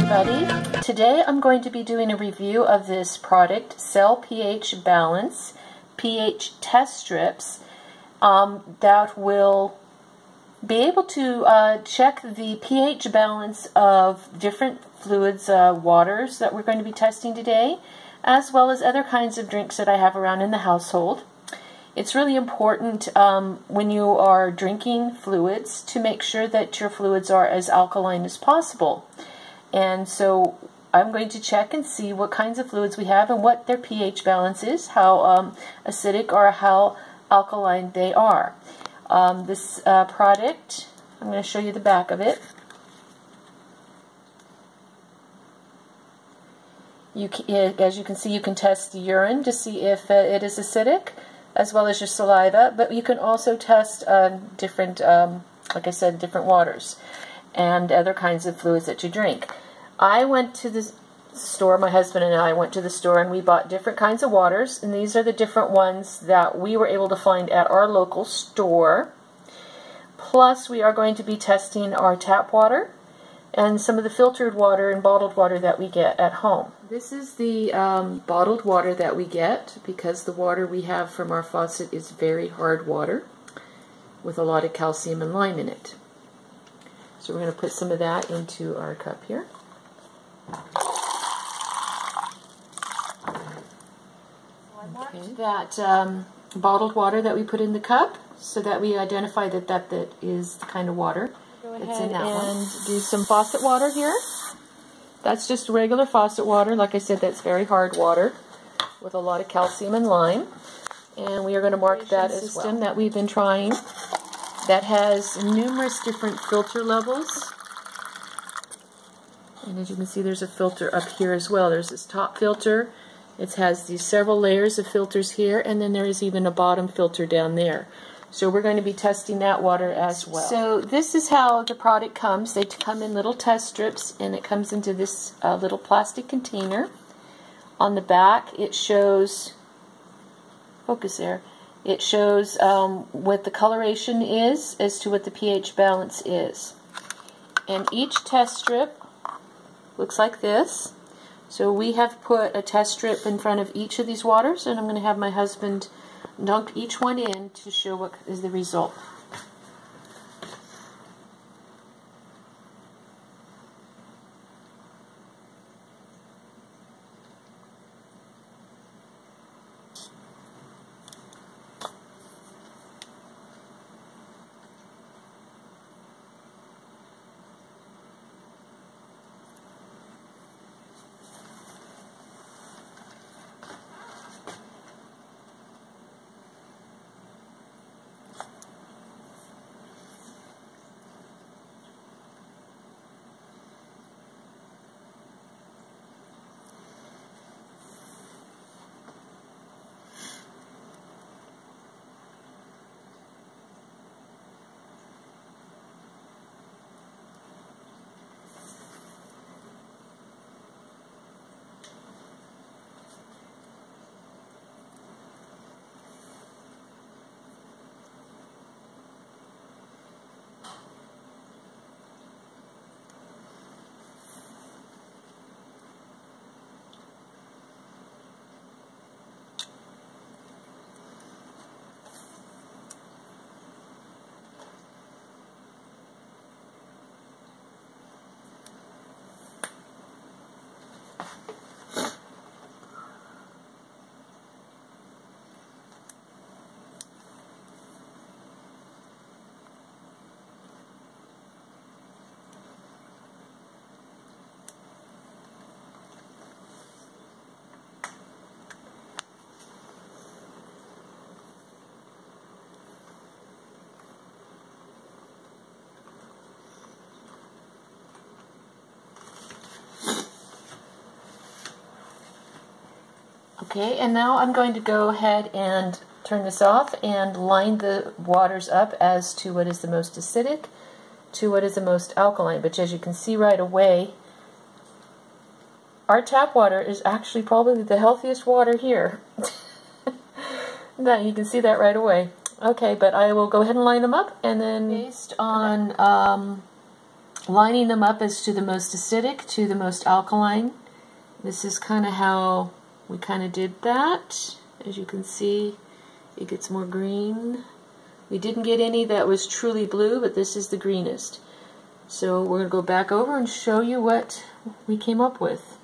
everybody. Today I'm going to be doing a review of this product, SelpHbalance pH test strips that will be able to check the pH balance of different fluids, waters that we're going to be testing today, as well as other kinds of drinks that I have around in the household. It's really important when you are drinking fluids to make sure that your fluids are as alkaline as possible. And so I'm going to check and see what kinds of fluids we have and what their pH balance is, how acidic or how alkaline they are. This product, I'm going to show you the back of it. As you can see, you can test the urine to see if it is acidic, as well as your saliva, but you can also test different, like I said, different waters and other kinds of fluids that you drink. I went to the store, my husband and I went to the store, and we bought different kinds of waters, and these are the different ones that we were able to find at our local store. Plus, we are going to be testing our tap water and some of the filtered water and bottled water that we get at home. This is the bottled water that we get, because the water we have from our faucet is very hard water with a lot of calcium and lime in it. So we're going to put some of that into our cup here. I marked that bottled water that we put in the cup so that we identify that that is the kind of water that's in that one. And do some faucet water here. That's just regular faucet water. Like I said, that's very hard water with a lot of calcium and lime. And we are going to mark that as system that we've been trying that has numerous different filter levels. And as you can see, there's a filter up here as well. There's this top filter. It has these several layers of filters here, and then there is even a bottom filter down there. So we're going to be testing that water as well. So this is how the product comes. They come in little test strips, and it comes into this little plastic container. On the back it shows, focus there, it shows what the coloration is as to what the pH balance is. And each test strip looks like this. So we have put a test strip in front of each of these waters, and I'm going to have my husband dunk each one in to show what is the result. Okay, and now I'm going to go ahead and turn this off and line the waters up as to what is the most acidic to what is the most alkaline. But as you can see right away, our tap water is actually probably the healthiest water here. Now you can see that right away. Okay, but I will go ahead and line them up, and then based on lining them up as to the most acidic to the most alkaline. This is kind of how we kind of did that. As you can see, it gets more green. We didn't get any that was truly blue, but this is the greenest. So we're going to go back over and show you what we came up with.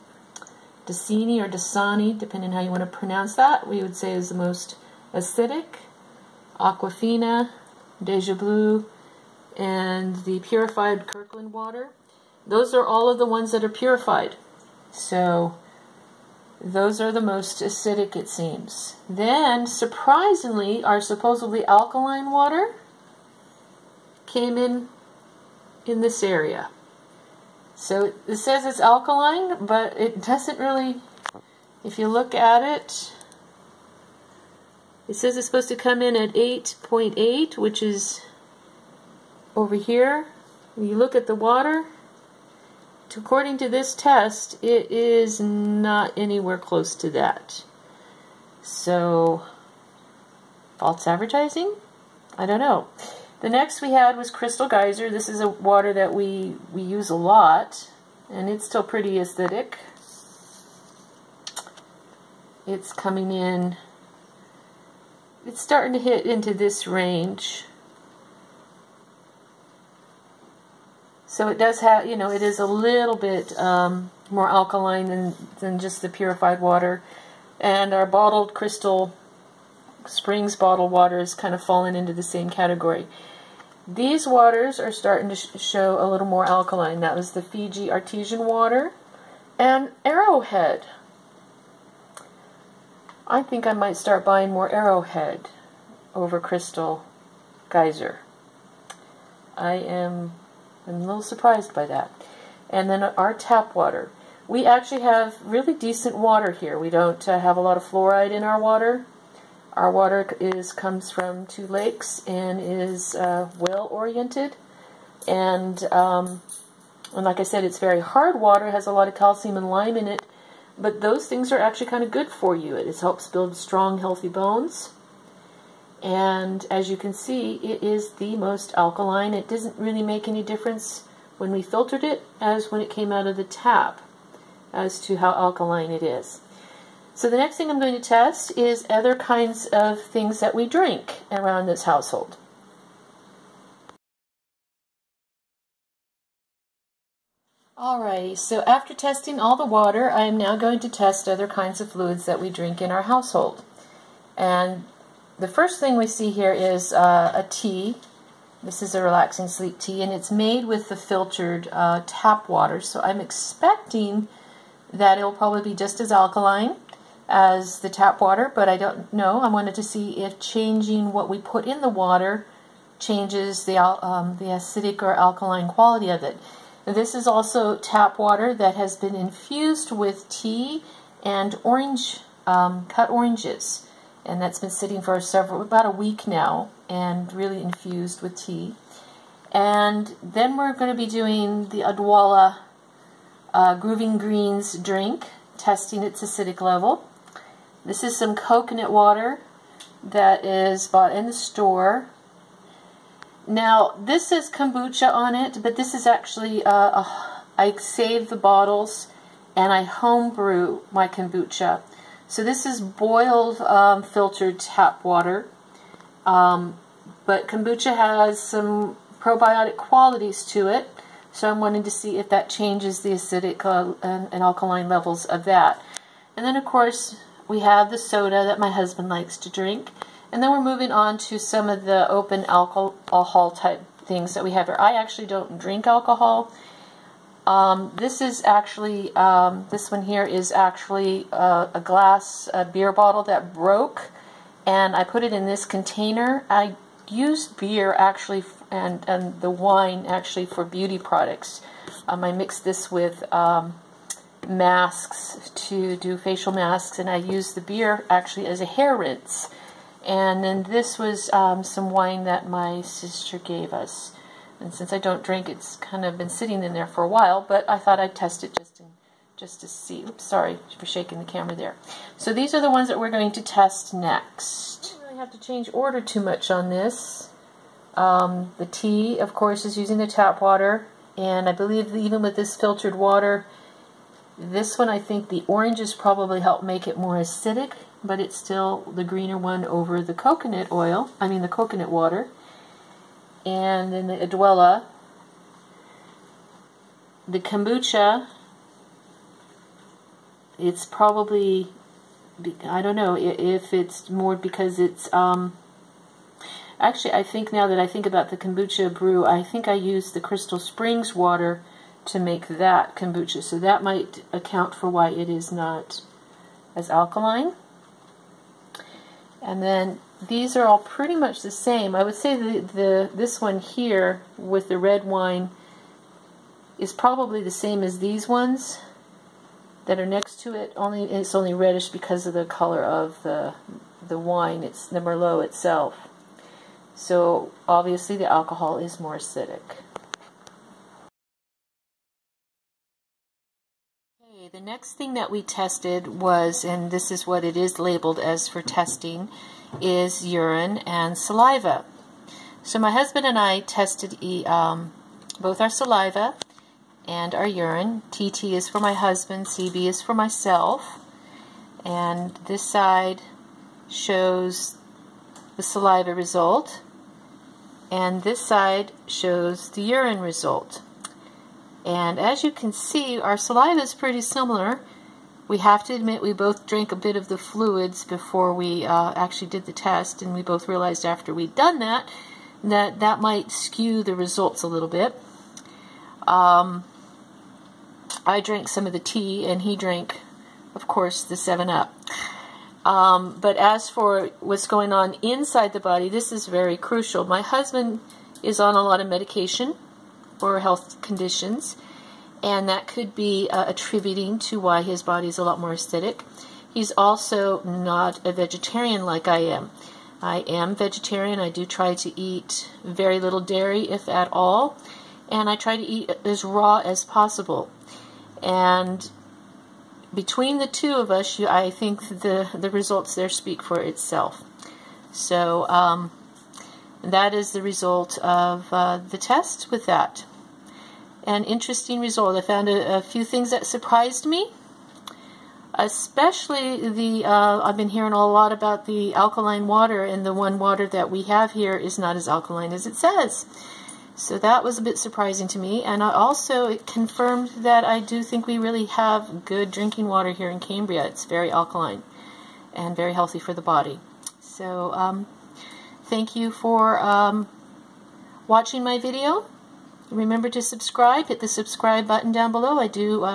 Dasani or Dasani, depending on how you want to pronounce that, we would say is the most acidic. Aquafina, Deja Blue, and the purified Kirkland water. Those are all of the ones that are purified. So those are the most acidic, it seems. Then, surprisingly, our supposedly alkaline water came in this area. So it says it's alkaline, but it doesn't really, if you look at it, it says it's supposed to come in at 8.8, which is over here. When you look at the water, according to this test, it is not anywhere close to that. So, false advertising? I don't know. The next we had was Crystal Geyser. This is a water that we use a lot, and it's still pretty acidic. It's coming in, it's starting to hit into this range. So it does have, you know, it is a little bit more alkaline than just the purified water. And our bottled Crystal Springs bottled water is kind of falling into the same category. These waters are starting to show a little more alkaline. That was the Fiji Artesian water and Arrowhead. I think I might start buying more Arrowhead over Crystal Geyser. I'm a little surprised by that. And then our tap water. We actually have really decent water here. We don't have a lot of fluoride in our water. Our water comes from 2 lakes and is well-oriented. And like I said, it's very hard water. It has a lot of calcium and lime in it. But those things are actually kind of good for you. It helps build strong, healthy bones. And as you can see, it is the most alkaline. It doesn't really make any difference when we filtered it as when it came out of the tap as to how alkaline it is. So the next thing I'm going to test is other kinds of things that we drink around this household. Alrighty, so after testing all the water, I am now going to test other kinds of fluids that we drink in our household. And the first thing we see here is a tea. This is a relaxing sleep tea, and it's made with the filtered tap water. So I'm expecting that it will probably be just as alkaline as the tap water, but I don't know. I wanted to see if changing what we put in the water changes the acidic or alkaline quality of it. This is also tap water that has been infused with tea and cut oranges. And that's been sitting for about a week now, and really infused with tea. And then we're going to be doing the Adwala Grooving Greens drink, testing its acidic level. This is some coconut water that is bought in the store. Now, this says kombucha on it, but this is actually, I save the bottles and I home brew my kombucha. So this is boiled filtered tap water, but kombucha has some probiotic qualities to it, so I'm wanting to see if that changes the acidic and alkaline levels of that. And then of course we have the soda that my husband likes to drink, and then we're moving on to some of the open alcohol type things that we have here. I actually don't drink alcohol. This is actually, this one here is actually a glass beer bottle that broke, and I put it in this container. I use beer actually and the wine actually for beauty products. I mix this with masks to do facial masks, and I use the beer actually as a hair rinse. And then this was some wine that my sister gave us. And since I don't drink, it's kind of been sitting in there for a while, but I thought I'd test it just to see. Oops, sorry for shaking the camera there. So these are the ones that we're going to test next. I don't really have to change order too much on this. The tea, of course, is using the tap water, And I believe that even with this filtered water, this one, I think the oranges probably help make it more acidic, but it's still the greener one over the coconut oil, the coconut water. And then the Adwella, the kombucha, it's probably, I don't know if it's more because it's, actually I think now that I think about the kombucha brew, I think I used the Crystal Springs water to make that kombucha, so that might account for why it is not as alkaline. And then these are all pretty much the same. I would say this one here with the red wine is probably the same as these ones that are next to it. It's only reddish because of the color of the wine. It's the Merlot itself. So obviously the alcohol is more acidic. The next thing that we tested was, and this is what it is labeled as for testing, is urine and saliva. So my husband and I tested both our saliva and our urine. TT is for my husband, CB is for myself. And this side shows the saliva result, and this side shows the urine result. And as you can see, our saliva is pretty similar. We have to admit we both drank a bit of the fluids before we actually did the test, and we both realized after we'd done that that might skew the results a little bit. I drank some of the tea, and he drank, of course, the 7-Up. But as for what's going on inside the body, this is very crucial. My husband is on a lot of medication for health conditions, and that could be attributing to why his body is a lot more acidic. He's also not a vegetarian like I am. I am vegetarian. I do try to eat very little dairy, if at all, and I try to eat as raw as possible. And between the two of us, I think the results there speak for itself. So that is the result of the test with that. An interesting result. I found a few things that surprised me, especially I've been hearing a lot about the alkaline water, and the one water that we have here is not as alkaline as it says. So that was a bit surprising to me, and it confirmed that I do think we really have good drinking water here in Cambria. It's very alkaline and very healthy for the body. So thank you for watching my video. Remember to subscribe. Hit the subscribe button down below. I do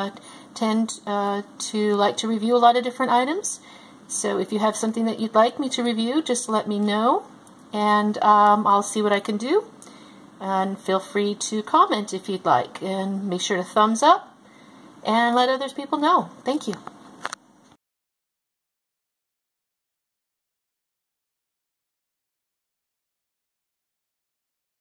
tend to like to review a lot of different items. So if you have something that you'd like me to review, just let me know, and I'll see what I can do. And feel free to comment if you'd like. And make sure to thumbs up and let other people know. Thank you.